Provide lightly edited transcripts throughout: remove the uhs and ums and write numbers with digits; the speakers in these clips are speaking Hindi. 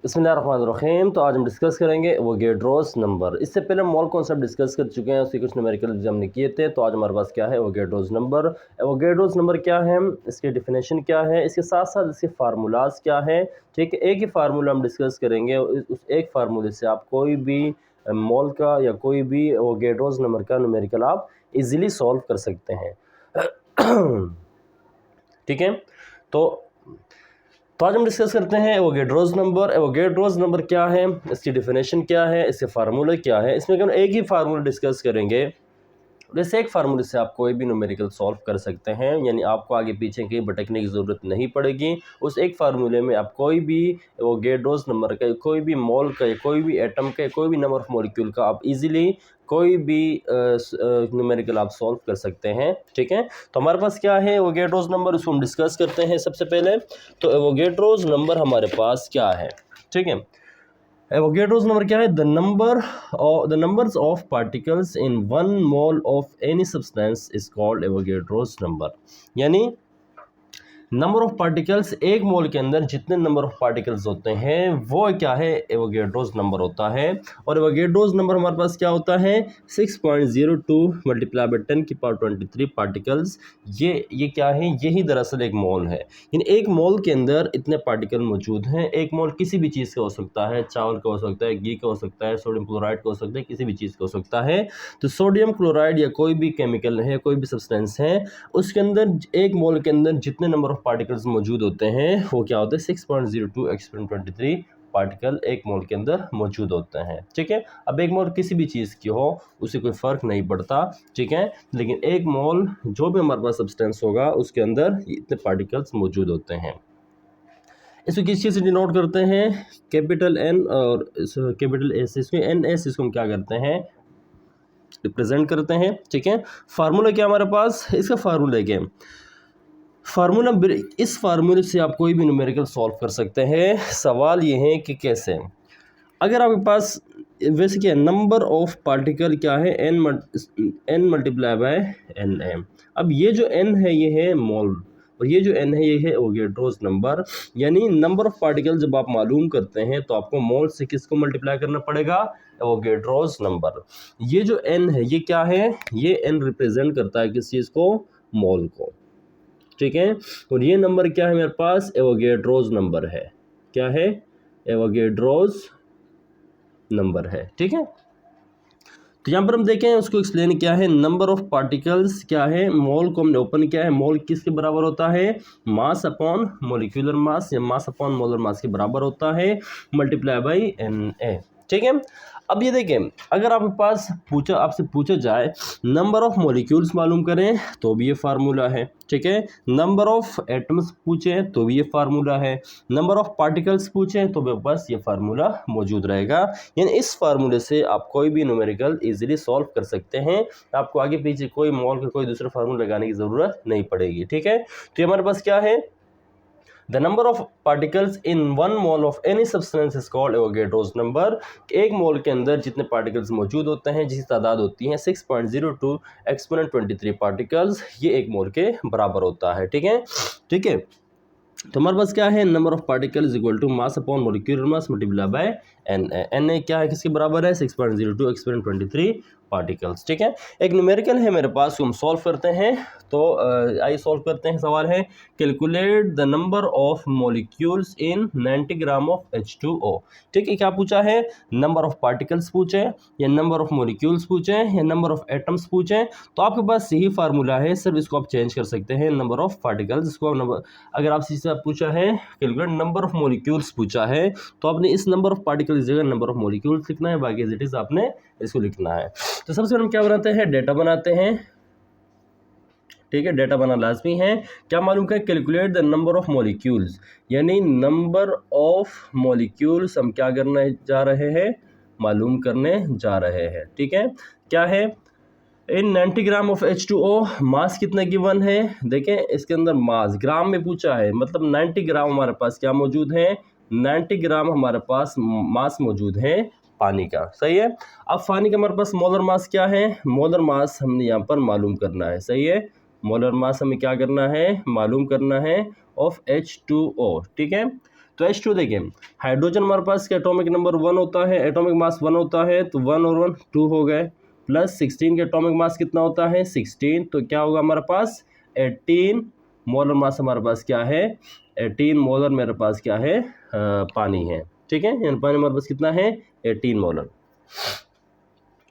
बिस्मिल्लाहिर्रहमानिर्रहीम। तो आज हम डिस्कस करेंगे एवोगैड्रोस नंबर। इससे पहले हम मॉल कॉन्सेप्ट डिस्कस कर चुके हैं, उसके कुछ न्यूमेरिकल हमने किए थे। तो आज हमारे पास क्या है, एवोगैड्रोस नंबर। एवोगैड्रोस नंबर क्या है, इसकी डिफिनेशन क्या है, इसके साथ साथ इसके फार्मूलाज क्या है। ठीक है, एक ही फार्मूला हम डिस्कस करेंगे। उस एक फार्मूले से आप कोई भी मॉल का या कोई भी एवोगैड्रोस नंबर का न्यूमेरिकल आप इजीली सॉल्व कर सकते हैं। ठीक है, तो आज हम डिस्कस करते हैं एवोगैड्रोस नंबर। एवोगैड्रोस नंबर क्या है, इसकी डिफिनेशन क्या है, इसके फार्मूला क्या है। इसमें हम एक ही फार्मूला डिस्कस करेंगे। जैसे एक फार्मूले से आप कोई भी न्यूमेरिकल सॉल्व कर सकते हैं, यानी आपको आगे पीछे कहीं भटकने की ज़रूरत नहीं पड़ेगी। उस एक फार्मूले में आप कोई भी एवोगैड्रोस नंबर का, कोई भी मोल का, कोई भी एटम का, कोई भी नंबर ऑफ मॉलिक्यूल का आप इजीली कोई भी न्यूमेरिकल आप सॉल्व कर सकते हैं। ठीक है, तो हमारे पास क्या है एवोगैड्रोस नंबर, उसको हम डिस्कस करते हैं। सबसे पहले तो एवोगैड्रोस नंबर हमारे पास क्या है। ठीक है, एवोगैड्रोस नंबर क्या है, the numbers of particles in 1 mole of any substance is called Avogadro's number. यानी नंबर ऑफ पार्टिकल्स एक मोल के अंदर जितने नंबर ऑफ पार्टिकल्स होते हैं वो क्या है, एवोगैड्रोस नंबर होता है। और एवोगैड्रोस नंबर हमारे पास क्या होता है, 6.02 मल्टीप्लाई बाई 10⁻23 पार्टिकल्स। ये क्या है, यही दरअसल एक मोल है। यानी एक मोल के अंदर इतने पार्टिकल मौजूद हैं। एक मोल किसी भी चीज़ का हो सकता है, चावल का हो सकता है, घी का हो सकता है, सोडियम क्लोराइड का हो सकता है, किसी भी चीज़ का हो सकता है। तो सोडियम क्लोराइड या कोई भी केमिकल है, कोई भी सब्सटेंस है, उसके अंदर एक मोल के अंदर जितने नंबर ऑफ पार्टिकल्स मौजूद होते हैं वो क्या होते हैं, 6.02 एक्सपोनेंट 23 पार्टिकल एक मोल के अंदर मौजूद होते हैं। ठीक है, अब एक मोल किसी भी चीज़ की हो उसे कोई फ़र्क नहीं पड़ता। ठीक है, लेकिन एक मोल जो भी हमारे पास सब्सटेंस होगा उसके अंदर इतने पार्टिकल्स मौजूद होते हैं। इसको किस चीज़ से डिनोट करते हैं, कैपिटल एन और कैपिटल एस। इसमें एन एस, इसको हम क्या करते हैं, रिप्रेजेंट करते हैं। ठीक है, फार्मूला क्या हमारे पास, इसका फार्मूला क्या है, फार्मूला इस फार्मूले से आप कोई भी न्यूमेरिकल सॉल्व कर सकते हैं। सवाल ये है कि कैसे। अगर आपके पास वैसे क्या है, नंबर ऑफ पार्टिकल क्या है, एन मल्टीप्लाई बाय एन है। अब ये जो एन है ये है मोल, और ये जो एन है ये है एवोगैड्रोस नंबर। यानी नंबर ऑफ पार्टिकल जब आप मालूम करते हैं तो आपको मोल से किसको मल्टीप्लाई करना पड़ेगा, एवोगैड्रोस नंबर। ये जो एन है ये क्या है, ये एन रिप्रेजेंट करता है किस चीज़ को, मोल को। ठीक है, और ये नंबर क्या है मेरे पास, एवोगैड्रोस नंबर है। क्या है, एवोगैड्रोस नंबर है। ठीक है, तो यहाँ पर हम देखें उसको एक्सप्लेन क्या है। नंबर ऑफ पार्टिकल्स क्या है, मोल को हमने ओपन किया है। मोल किसके बराबर होता है, मास अपॉन मोलिकुलर मास या मास अपॉन मोलर मास के बराबर होता है, मल्टीप्लाई बाई एन ए। ठीक है, अब ये देखें, अगर आपके पास आपसे पूछा जाए नंबर ऑफ मॉलिक्यूल्स मालूम करें तो भी ये फार्मूला है। ठीक है, नंबर ऑफ एटम्स पूछें तो भी ये फार्मूला है, नंबर ऑफ पार्टिकल्स पूछें तो भी बस ये फार्मूला मौजूद रहेगा। यानी इस फार्मूले से आप कोई भी न्यूमेरिकल इजीली सॉल्व कर सकते हैं। आपको आगे पीछे कोई मोल का कोई दूसरा फार्मूला लगाने की ज़रूरत नहीं पड़ेगी। ठीक है, तो हमारे पास क्या है, the number of particles in 1 mole of any substance is called Avogadro's number. एक मोल के अंदर जितने पार्टिकल्स मौजूद होते हैं, जिसकी तादाद होती है 6.02 एक्सपोनेंट 23 पार्टिकल्स, ये एक मोल के बराबर होता है। ठीक है, ठीक है, तो हमारे पास क्या है, number of particle is equal to mass upon molecular mass multiply by N A. N A क्या है, किसके बराबर है, 6.02 एक्सपोनेंट 23 पार्टिकल्स। ठीक है, एक न्यूमेरिकल है मेरे पास, हम सॉल्व करते हैं। तो आइए सॉल्व करते हैं। सवाल है, calculate the number of molecules in 90 gram of H2O। ठीक है, क्या पूछा है, नंबर ऑफ पार्टिकल्स पूछे या नंबर ऑफ मॉलिक्यूल्स पूछे या नंबर ऑफ एटम्स पूछे। तो आपके पास यही फार्मूला है, सिर्फ इसको आप चेंज कर सकते हैं, नंबर ऑफ पार्टिकल्स। इसको नंबर, अगर आपसे पूछा है कैलकुलेट नंबर ऑफ मॉलिक्यूल्स पूछा है तो आपने इस नंबर ऑफ पार्टिकल की जगह नंबर ऑफ मॉलिक्यूल्स लिखना है, बाकी एज इट इज आपने इसको लिखना है। तो सबसे पहले हम क्या बनाते हैं, डेटा बनाते हैं। ठीक है, डेटा बनाना लाजमी है। क्या मालूम करें, calculate the number of molecules, यानी नंबर ऑफ मॉलिक्यूल्स हम क्या करने जा रहे हैं, मालूम करने जा रहे हैं। ठीक है, क्या है, इन 90 ग्राम ऑफ H2O मास कितना गिवन है, देखें इसके अंदर मास ग्राम में पूछा है, मतलब 90 ग्राम हमारे पास क्या मौजूद है, 90 ग्राम हमारे पास मास मौजूद है पानी का। सही है, अब पानी का हमारे पास मोलर मास क्या है, मोलर मास हमने यहाँ पर मालूम करना है। सही है, मोलर मास हमें क्या करना है, मालूम करना है ऑफ H2O। ठीक है, तो H2 देखें, हाइड्रोजन हमारे पास का एटॉमिक नंबर 1 होता है, एटॉमिक मास 1 होता है, तो 1 और 1 2 हो गए, प्लस 16 के एटॉमिक मास कितना होता है 16, तो क्या होगा हमारे पास 18 मोलर मास हमारे पास क्या है 18 मोलर मेरे पास क्या है पानी है। ठीक है, यानी पानी हमारे पास कितना है 18 मोलर।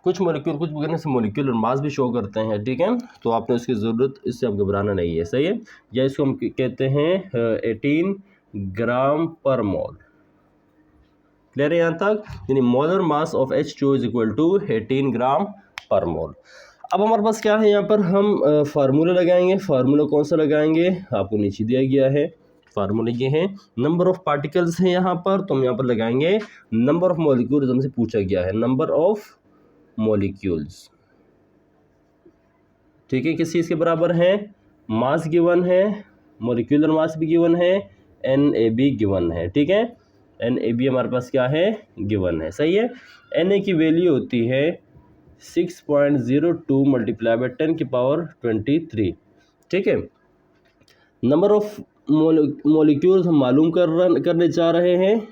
कुछ मॉलिक्यूल कुछ करने से मॉलिक्यूल और मास भी शो करते हैं। ठीक है, तो आपने उसकी ज़रूरत, इससे आप घबराना नहीं है, सही है। या इसको हम कहते हैं 18 ग्राम पर मोल। क्लियर है यहाँ तक, यानी molar mass of H2 is equal to 18 gram per mole. अब हमारे पास क्या है, यहाँ पर हम फार्मूला लगाएंगे। फार्मूला कौन सा लगाएंगे, आपको नीचे दिया गया है। फार्मूला ये है, नंबर ऑफ पार्टिकल्स हैं यहाँ पर, तो हम यहाँ पर लगाएंगे नंबर ऑफ मॉलिक्यूल्स, हमसे पूछा गया है नंबर ऑफ मॉलिक्यूल्स। ठीक है, किस चीज़ के बराबर है, मास गिवन है, मॉलिक्यूलर मास भी गिवन है, NAB गिवन है। ठीक है, NAB हमारे पास क्या है गिवन है, सही है। Na की वैल्यू होती है 6.02 मल्टीप्लाई बाय 10 की पावर 23। ठीक है, नंबर ऑफ मॉलिक्यूल्स हम मालूम करने जा रहे हैं।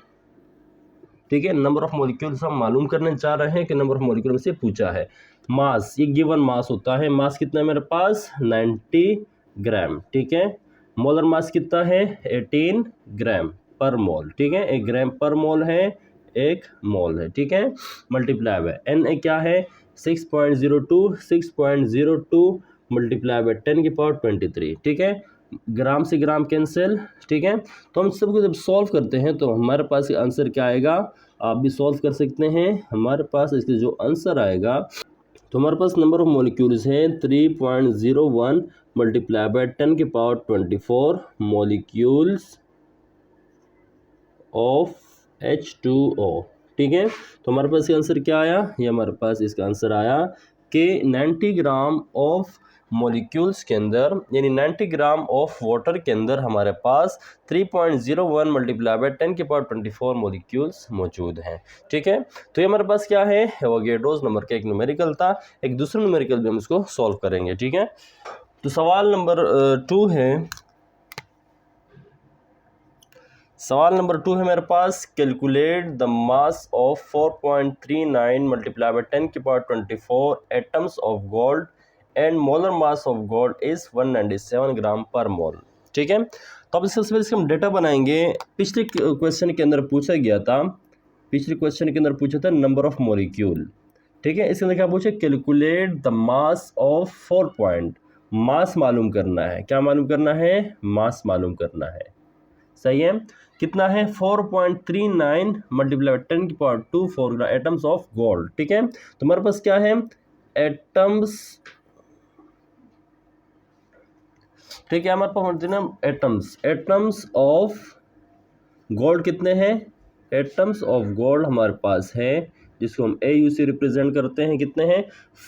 ठीक है, नंबर ऑफ मॉलिक्यूल्स हम मालूम करने चाह रहे हैं कि नंबर ऑफ मॉलिक्यूल से पूछा है। मास, ये गिवन मास होता है, मास कितना है मेरे पास 90 ग्राम। ठीक है, मोलर मास कितना है 18 ग्राम पर मोल। ठीक है, 1 ग्राम पर मोल है, 1 मोल है। ठीक है, मल्टीप्लाई बाय Na क्या है 6.02 मल्टीप्लाई बाय 10 की पावर 23। ठीक है, ग्राम से ग्राम कैंसिल। ठीक है, तो हम सबको जब सॉल्व करते हैं तो हमारे पास आंसर क्या आएगा, आप भी सॉल्व कर सकते हैं। हमारे पास इसके जो आंसर आएगा, तो हमारे पास नंबर ऑफ मॉलिक्यूल्स हैं 3.01 मल्टीप्लाई बाय 10 की पावर 24 मॉलिक्यूल्स ऑफ H2O। ठीक है, तो हमारे पास इसका आंसर क्या आया, ये हमारे पास इसका आंसर आया कि 90 ग्राम ऑफ मॉलिक्यूल्स के अंदर, यानी 90 ग्राम ऑफ वाटर के अंदर हमारे पास 3.01 मल्टीप्लाई बाय 10 की पावर 24 मॉलिक्यूल्स मौजूद हैं। ठीक है, तो ये हमारे पास क्या है एवोगैड्रोस नंबर का एक न्यूमेरिकल था। एक दूसरा न्यूमेरिकल भी हम इसको सॉल्व करेंगे। ठीक है, तो सवाल नंबर 2 है, सवाल नंबर 2 है मेरे पास, calculate the mass of 4.39 multiply by 10 की power 24 atoms of gold and molar mass of gold is 197 gram per mole. ठीक है, तो अब सबसे पहले हम डेटा बनाएंगे। पिछले क्वेश्चन के अंदर पूछा गया था, नंबर ऑफ मॉलिक्यूल। ठीक है, इसके अंदर क्या पूछे, calculate the mass of 4 point, mass मालूम करना है। क्या मालूम करना है, मास मालूम करना है, सही है। कितना है 4.39 मल्टीप्लाई 10 की पावर 24 एटम्स ऑफ गोल्ड। ठीक है, तो हमारे पास क्या है एटम्स। ठीक है, हमारे पास एटम्स ऑफ गोल्ड कितने हैं, एटम्स ऑफ गोल्ड हमारे पास है, जिसको हम AU से रिप्रेजेंट करते हैं, कितने हैं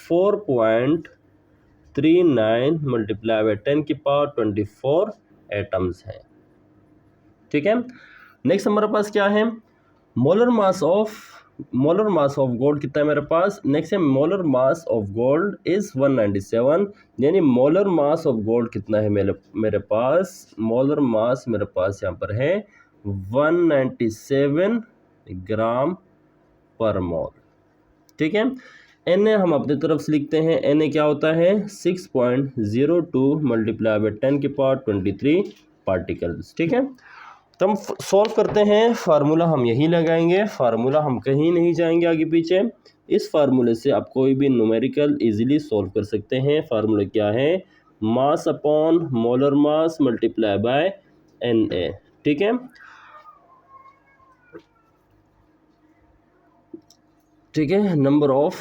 4.39 मल्टीप्लाई बाय 10 की पावर 24 एटम्स हैं। ठीक है, नेक्स्ट हमारे पास क्या है, मोलर मास ऑफ गोल्ड कितना है मेरे पास। नेक्स्ट है molar mass of gold is 197, यानी मोलर मास ऑफ गोल्ड कितना है मेरे पास, मोलर मास मेरे पास यहाँ पर है 197 ग्राम पर मोल। ठीक है, Na हम अपनी तरफ से लिखते हैं, Na क्या होता है 6.02 मल्टीप्लाई बाय 10 की पावर 23 पार्टिकल्स। ठीक है, तो हम सॉल्व करते हैं, फार्मूला हम यही लगाएंगे, फार्मूला हम कहीं नहीं जाएंगे आगे पीछे। इस फार्मूले से आप कोई भी न्यूमेरिकल इजीली सॉल्व कर सकते हैं। फार्मूला क्या है, mass upon molar mass multiply bye Na। ठीक है, नंबर ऑफ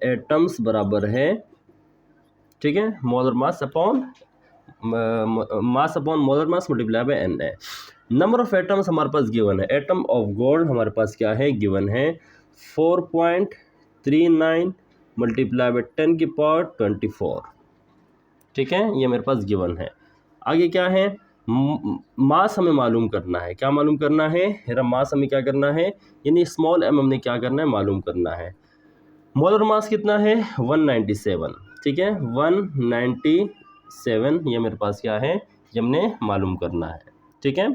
एटम्स बराबर है, ठीक है, molar mass upon molar mass multiply bye Na। Number of atoms हमारे पास गिवन है, एटम ऑफ गोल्ड हमारे पास क्या है गिवन है 4.39 मल्टीप्लाई बाय 10 की पावर 24। ठीक है, ये मेरे पास गिवन है। आगे क्या है, मास हमें मालूम करना है। क्या मालूम करना है, मेरा मास हमें क्या करना है, यानी स्मॉल m हमने क्या करना है मालूम करना है। मोलर मास कितना है 197। ठीक है, 197 ये मेरे पास क्या है, ये हमने मालूम करना है। ठीक है,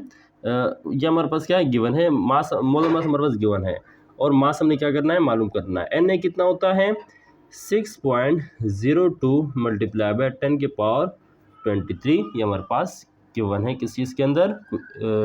ये हमारे पास क्या है, गिवन है, मास मोलर मास हमारे पास गिवन है, और मास हमने क्या करना है, मालूम करना है। Na कितना होता है 6.02 मल्टीप्लाई बाय 10 की पावर 23, ये हमारे पास गिवन है किस चीज़ के अंदर,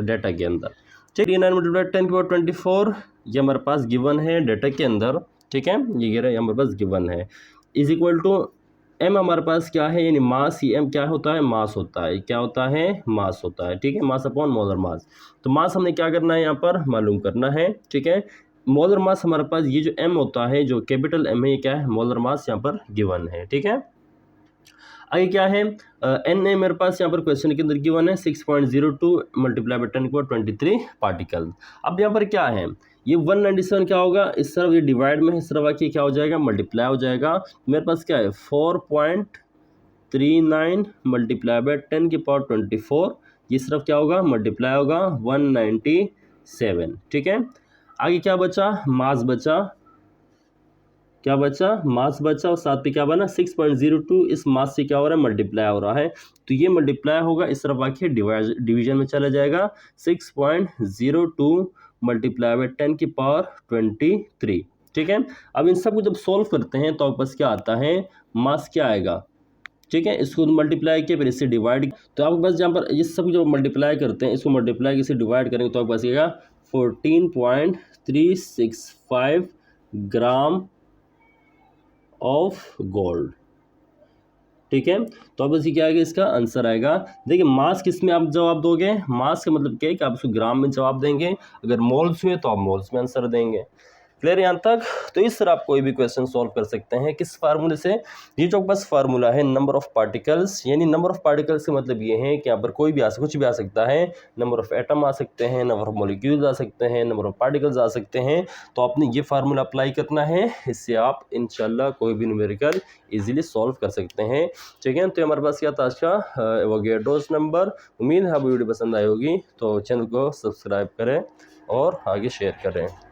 डाटा के अंदर। ठीक है, 9 मल्टीप्लाई 10 की पावर 24, ये हमारे पास गिवन है डाटा के अंदर। ठीक है, ये हमारे पास गिवन है, इज इक्वल टू एम हमारे पास क्या है, यानी मास, ही एम क्या होता है, मास होता है, क्या होता है, मास होता है। ठीक है, मास अपॉन मोलर मास, तो मास हमने क्या करना है यहाँ पर, मालूम करना है। ठीक है, मोलर मास हमारे पास ये जो एम होता है, जो कैपिटल एम है, ये क्या है, मोलर मास यहाँ पर गिवन है। ठीक है, आगे क्या है, एन ए मेरे पास यहाँ पर क्वेश्चन के अंदर गिवन है 6.02 मल्टीप्लाई बाय 10 की पावर 23 पार्टिकल। अब यहाँ पर क्या है, ये 197 क्या होगा, इस तरफ ये डिवाइड में है, इस तरफ आके क्या हो जाएगा, मल्टीप्लाई हो जाएगा। मेरे पास क्या है 4.39 मल्टीप्लाई बाय 10 की पावर 24, ये सिर्फ क्या होगा, मल्टीप्लाई होगा 197। ठीक है, आगे क्या बचा, मास बचा, क्या बचा, मास बचा, और साथ पे क्या बना 6.02, इस मास से क्या हो रहा है, मल्टीप्लाई हो रहा है, तो ये मल्टीप्लाई होगा, इस तरफ आके डिवीजन में चला जाएगा। 6.02 मल्टीप्लाई बाय 10 की पावर 23। ठीक है, अब इन सबको जब सॉल्व करते हैं तो आपके पास क्या आता है, मास क्या आएगा। ठीक है, इसको मल्टीप्लाई किया, फिर इससे डिवाइड, तो आपके पास जहाँ पर ये सब जब मल्टीप्लाई करते हैं, इसको मल्टीप्लाई इसे डिवाइड करेंगे तो आपके पास आएगा 14.365 ग्राम ऑफ गोल्ड। ठीक है, तो अब इसी क्या आएगा, इसका आंसर आएगा। देखिए मास किस में आप जवाब दोगे, मास का मतलब क्या है कि आप इसको ग्राम में जवाब देंगे, अगर मोल्स में तो आप मोल्स में आंसर देंगे। क्लियर यहाँ तक, तो इस तरह आप कोई भी क्वेश्चन सॉल्व कर सकते हैं, किस फार्मूले से, ये जो बस फार्मूला है नंबर ऑफ पार्टिकल्स, यानी नंबर ऑफ पार्टिकल्स का मतलब ये है कि यहाँ पर कोई भी कुछ भी आ सकता है, नंबर ऑफ एटम आ सकते हैं, नंबर ऑफ मॉलिक्यूल्स आ सकते हैं, नंबर ऑफ पार्टिकल्स आ सकते हैं, तो आपने ये फार्मूला अप्लाई करना है, इससे आप इंशाल्लाह कोई भी न्यूमेरिकल इजीली सॉल्व कर सकते हैं। ठीक है, तो हमारे पास क्या था आज का एवोगैड्रोस नंबर। उम्मीद है आपको वीडियो पसंद आई होगी, तो चैनल को सब्सक्राइब करें और आगे शेयर करें।